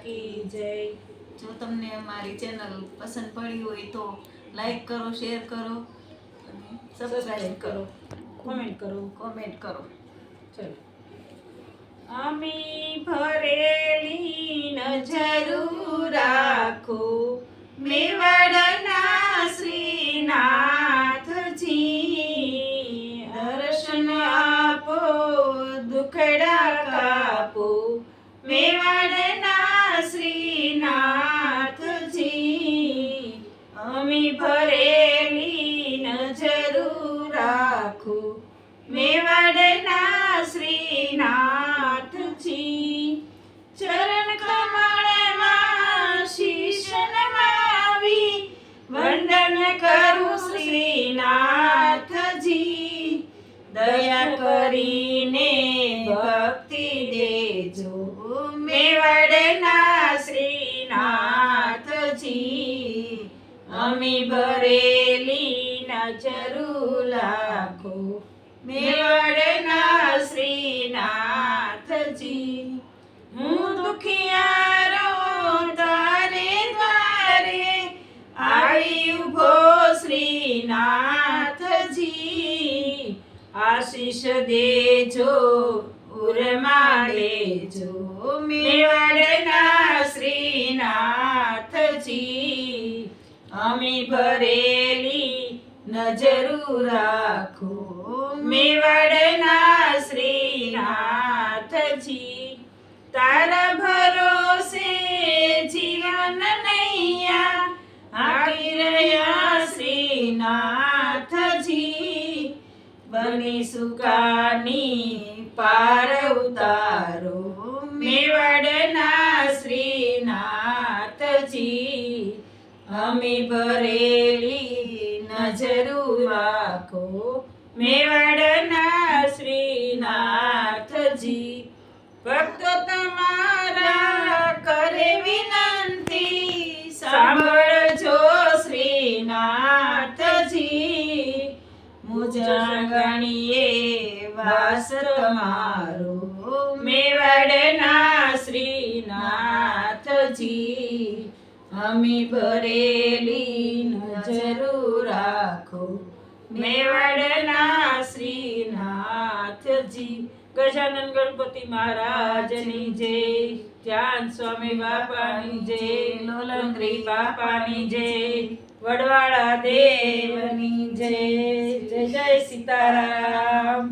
કી જય। જો તમને અમારી ચેનલ પસંદ પડી હોય તો લાઈક કરો, શેર કરો અને સબસ્ક્રાઇબ કરો, કોમેન્ટ કરો। ચલો। અમી ભરેલી નજરું રાખો મેવાડના શ્રીનાથજી, દર્શન આપો દુખડા કાપો મેવાડના શ્રીનાથજી, અમી ભરેલી નજરું રાખો મેવાડના શ્રીનાથજી, ચરણ કમળમાં શીશ નમાવી વંદન કરું શ્રીનાથજી, દયા કરીને ભક્તિ દેજો મેવાડના શ્રીનાથજી, અમી ભરેલી નજરું રાખો મેવાડના શ્રીનાથજી, હું દુખિયારો તારે દ્વારે આવી ઉભો શ્રીનાથજી, આશીષ દેજો ઉરમાં લેજો મેવાડના શ્રીનાથજી, અમી ભરેલી નજરું રાખો મેવાડના શ્રીનાથજી, તારા ભરોસે જીવન નૈયા હાકી રહ્યા શ્રીનાથજી, બની સુકાની પાર ઉતારો મેવાડના શ્રીનાથજી, અમી ભરેલી નજરું રાખો મેવાડના શ્રીનાથજી, ભક્તો તમારા કરે વિનંતી સાંભળજો શ્રીનાથજી, મુજાગણીએ વાસ તમારો મેવાડના શ્રીનાથજી, અમી ભરેલી નજરું રાખો મેવાડના શ્રીનાથજી, ગજાનન ગણપતિ મહારાજની જય, ધ્યાન સ્વામી બાપાની જય, લોલંગરી બાપાની જય, વડવાળા દેવની જય, જય જય સીતારામ।